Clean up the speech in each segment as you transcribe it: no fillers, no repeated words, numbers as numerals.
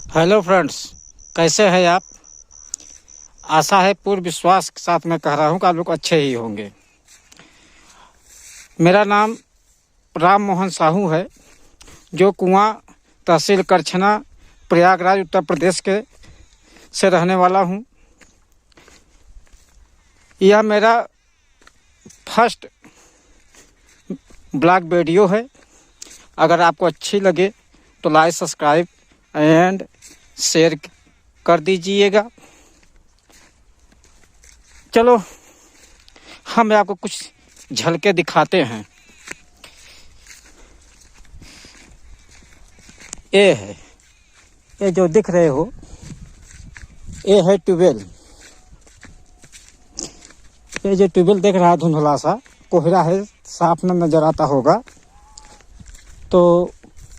Hello friends, कैसे हैं आप। आशा है पूर्ण विश्वास के साथ मैं कह रहा हूं कि आप लोग अच्छे ही होंगे। मेरा नाम राम मोहन साहू है, जो कुआं तहसील करछना प्रयागराज उत्तर प्रदेश के से रहने वाला हूं। यह मेरा फर्स्ट ब्लॉग वीडियो है। अगर आपको अच्छी लगे तो लाइक सब्सक्राइब एंड शेयर कर दीजिएगा। चलो हम आपको कुछ झलके दिखाते हैं। ये है, ये जो दिख रहे हो, ये है ट्यूबवेल। ये जो ट्यूबवेल देख रहा है धुंधला सा कोहरा है, साफ न नजर आता होगा, तो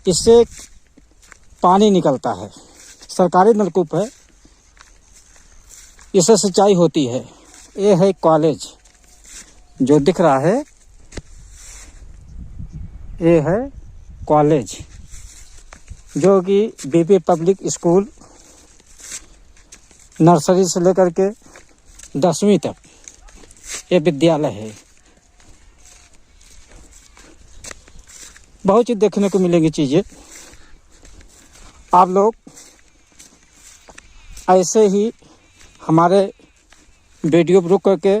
इससे पानी निकलता है। सरकारी नलकूप है, इससे सिंचाई होती है। ये है कॉलेज जो दिख रहा है, ये है कॉलेज जो कि बीपी पब्लिक स्कूल नर्सरी से लेकर के 10वीं तक ये विद्यालय है। बहुत चीज़ देखने को मिलेंगी चीज़ें। आप लोग ऐसे ही हमारे वीडियो रुक करके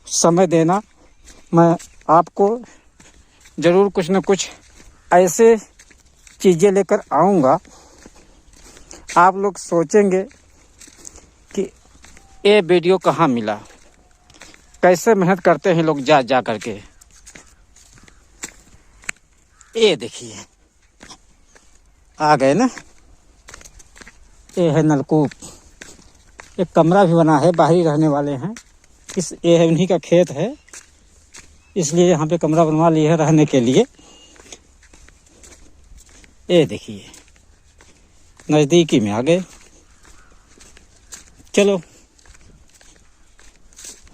समय देना। मैं आपको ज़रूर कुछ न कुछ ऐसे चीज़ें लेकर आऊँगा। आप लोग सोचेंगे कि ये वीडियो कहाँ मिला, कैसे मेहनत करते हैं लोग जा जा करके। ये देखिए आ गए ना, ये है नलकूप। एक कमरा भी बना है, बाहरी रहने वाले हैं। ये है उन्हीं का खेत है, इसलिए यहाँ पे कमरा बनवा लिए है रहने के लिए। ये देखिए नज़दीकी में आ गए। चलो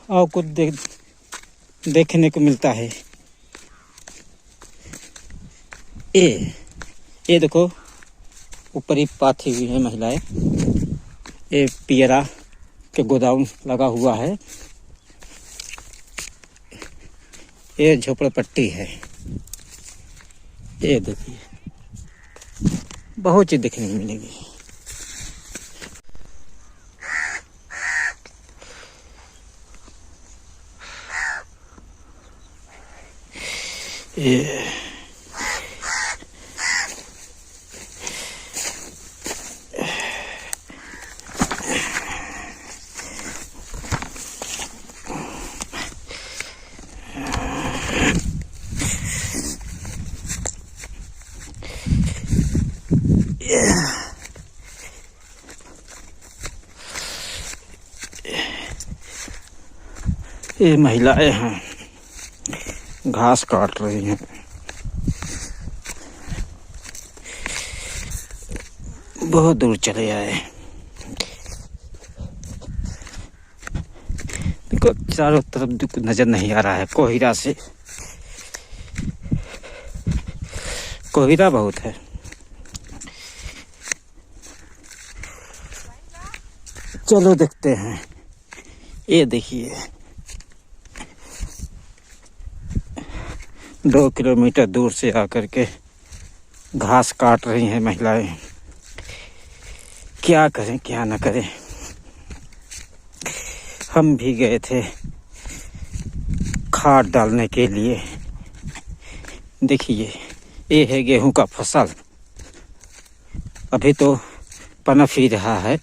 और कुछ देखने को मिलता है। ये देखो ऊपर ही पाथी हुई है महिलाएं। ये पियरा के गोदाम लगा हुआ है। ये झोपड़पट्टी है। ये देखिए बहुत चीज देखने को मिलेगी। ये महिलाएं हैं, घास काट रही हैं। बहुत दूर चले आए। देखो चारों तरफ नजर नहीं आ रहा है, कोहरा से कोहरा बहुत है। चलो देखते हैं। ये देखिए 2 किलोमीटर दूर से आकर के घास काट रही हैं महिलाएं। क्या करें क्या ना करें। हम भी गए थे खाद डालने के लिए। देखिए ये है गेहूं का फसल, अभी तो पनप ही रहा है।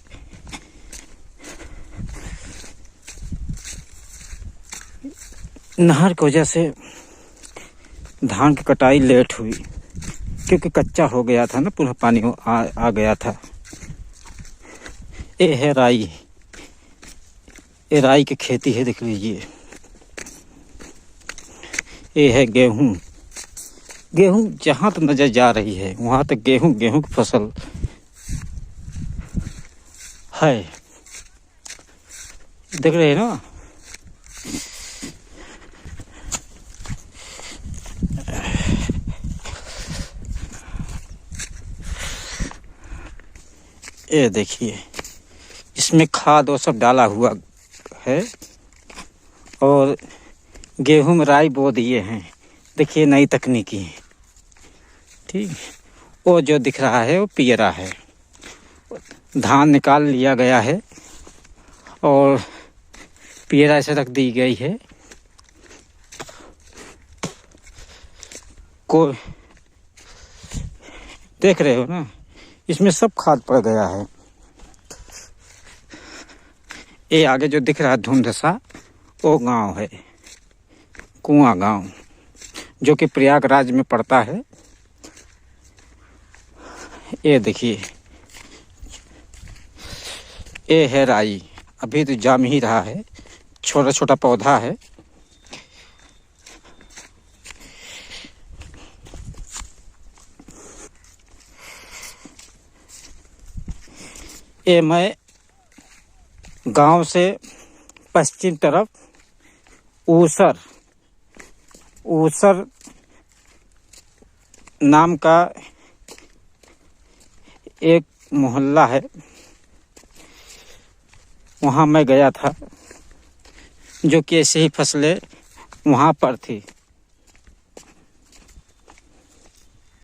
नहर की वजह से धान की कटाई लेट हुई, क्योंकि कच्चा हो गया था ना, पूरा पानी आ गया था। ये है राई, ये राई की खेती है, देख लीजिए। ये है गेहूं। गेहूं जहां तक नजर जा रही है वहां तक गेहूं की फसल है। देख रहे हैं ना। ये देखिए, इसमें खाद वो सब डाला हुआ है और गेहूं में राई बो दिए हैं। देखिए नई तकनीकी है। ठीक, वो जो दिख रहा है वो पियरा है। धान निकाल लिया गया है और पियरा ऐसे रख दी गई है। को देख रहे हो ना, इसमें सब खाद पड़ गया है। ये आगे जो दिख रहा है धुंध सा, वो गांव है, कुआं गांव, जो कि प्रयागराज में पड़ता है। ये देखिए, ये है राई, अभी तो जाम ही रहा है, छोटा छोटा पौधा है। ये मैं गांव से पश्चिम तरफ ऊसर नाम का एक मोहल्ला है, वहाँ मैं गया था, जो कि ऐसे ही फसलें वहाँ पर थी।